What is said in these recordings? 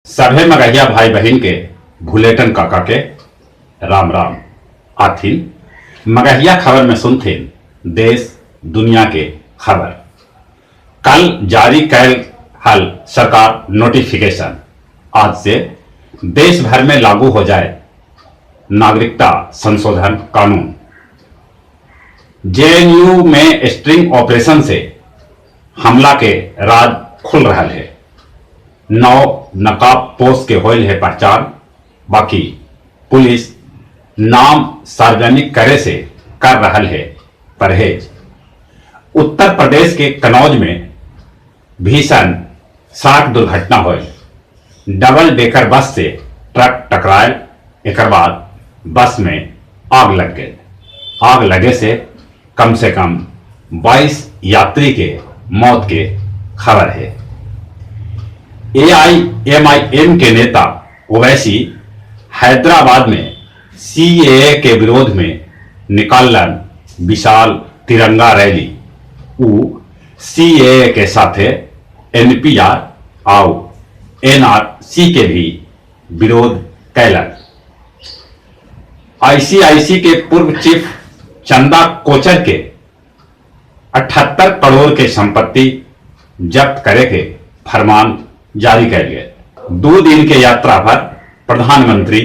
सभे मगहिया भाई बहन के भुलेटन काका के राम राम। आथिन मगहिया खबर में सुनथिन देश दुनिया के खबर। कल जारी कैल हल सरकार नोटिफिकेशन आज से देश भर में लागू हो जाए नागरिकता संशोधन कानून। जेएनयू में स्ट्रिंग ऑपरेशन से हमला के राज खुल रहा है। 9 नकाबपोश के होल है पहचान, बाकी पुलिस नाम सार्वजनिक करे से कर रहा है परहेज। उत्तर प्रदेश के कन्नौज में भीषण सड़क दुर्घटना हुई। डबल डेकर बस से ट्रक टकराए, एक बाद बस में आग लग गई। आग लगे से कम 22 यात्री के मौत के खबर है। एआईएमआईएम के नेता ओवैसी हैदराबाद में सीएए के विरोध में निकालन विशाल तिरंगा रैली। सीएए के साथ एनपीआर और एनआरसी के भी विरोध कैलन। आईसीआईसी के पूर्व चीफ चंदा कोचर के 78 करोड़ के संपत्ति जब्त करे के फरमान जारी कर गए। 2 दिन के यात्रा पर प्रधानमंत्री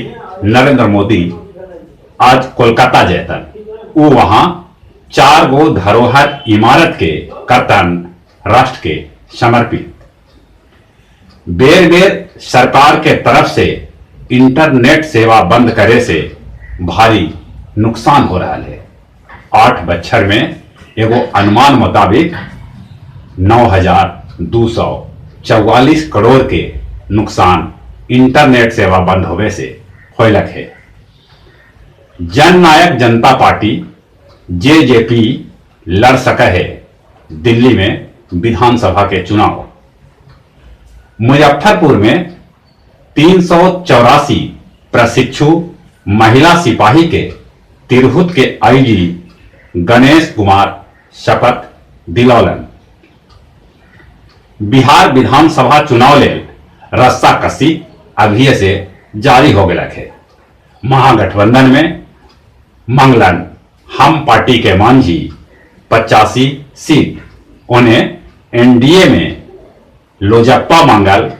नरेंद्र मोदी आज कोलकाता जैतन। वो वहां 4 गो धरोहर इमारत के कर्तन राष्ट्र के समर्पित। बेर बेर सरकार के तरफ से इंटरनेट सेवा बंद करे से भारी नुकसान हो रहा है। 8 बछर में एगो अनुमान मुताबिक 9,244 करोड़ के नुकसान इंटरनेट सेवा बंद होने से होलक है। जननायक जनता पार्टी जेजेपी लड़ सका है दिल्ली में विधानसभा के चुनाव। मुजफ्फरपुर में 384 प्रशिक्षु महिला सिपाही के तिरहुत के आईजी गणेश कुमार शपथ दिलौलन। बिहार विधानसभा चुनाव ले रस्सा कसी अभी से जारी हो गया है। महागठबंधन में मंगलन हम पार्टी के मांझी 85 सीट, उन्हें एनडीए में लोजप्पा मंगल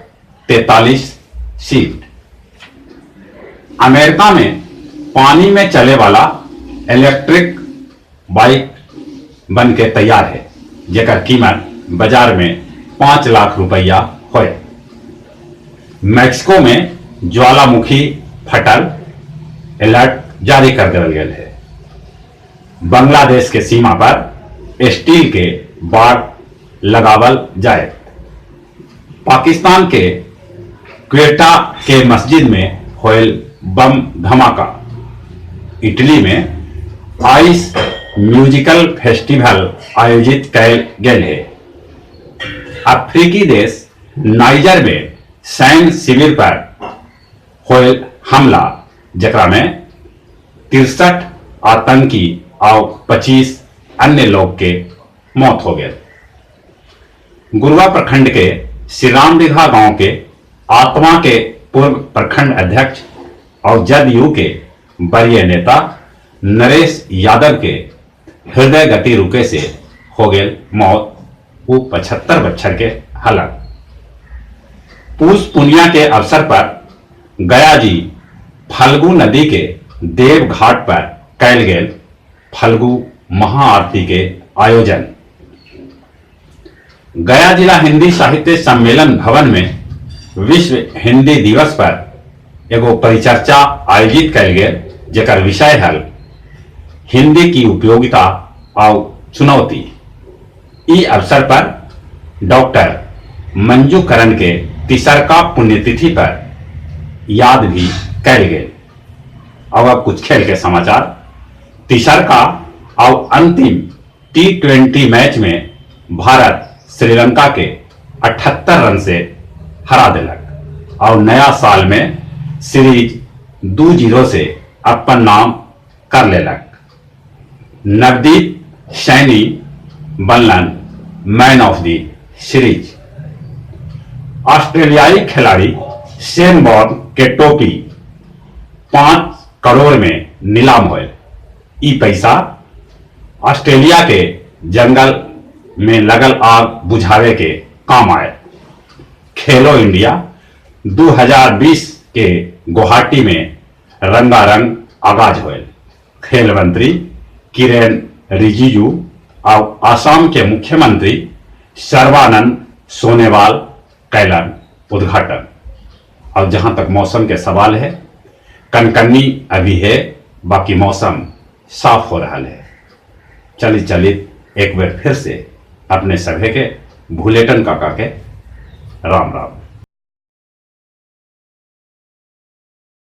43 सीट। अमेरिका में पानी में चले वाला इलेक्ट्रिक बाइक बन के तैयार है, जेकर कीमत बाजार में 5 लाख रुपया हो। मैक्सिको में ज्वालामुखी फटल, अलर्ट जारी कर दिया गया है। बांग्लादेश के सीमा पर स्टील के बाड़ लगावल जाए। पाकिस्तान के क्वेटा के मस्जिद में होल बम धमाका। इटली में आइस म्यूजिकल फेस्टिवल आयोजित कैल गेल है। अफ्रीकी देश नाइजर में सैन्य शिविर पर होल हमला, जकरा में 63 आतंकी और 25 अन्य लोग के मौत हो गए। गुरुआ प्रखंड के श्रीराम बिघा गांव के आत्मा के पूर्व प्रखंड अध्यक्ष और जदयू के वरीय नेता नरेश यादव के हृदय गति रुके से हो गए मौत। वो 75 बच्चर के हलक। पूस पुनिया के अवसर पर गया जी फल्गु नदी के देव घाट पर कैल गेल फल्गु महाआरती के आयोजन। गया जिला हिंदी साहित्य सम्मेलन भवन में विश्व हिंदी दिवस पर एगो परिचर्चा आयोजित कैल गेल, जेकर विषय हल हिंदी की उपयोगिता और चुनौती। इस अवसर पर डॉक्टर मंजू करण के तिसरका पुण्यतिथि पर याद भी कैल गए। अब कुछ खेल के समाचार। तिसरका और अंतिम T20 मैच में भारत श्रीलंका के 78 रन से हरा दिलक और नया साल में सीरीज 2-0 से अपन नाम कर लेलक। नवदीप सैनी बनलन मैन ऑफ द सीरीज। ऑस्ट्रेलियाई खिलाड़ी सेनबॉर्न के टोपी 5 करोड़ में नीलाम होए। ई पैसा ऑस्ट्रेलिया के जंगल में लगल आग बुझावे के काम आए। खेलो इंडिया 2020 के गुवाहाटी में रंगारंग आगाज हुए। खेल मंत्री किरेन रिजिजू और आसाम के मुख्यमंत्री सर्बानंद सोनोवाल कैलन उद्घाटन। और जहां तक मौसम के सवाल है, कनकनी अभी है, बाकी मौसम साफ हो रहा है। चलित एक बार फिर से अपने सभी के भूलेटन काका के राम राम।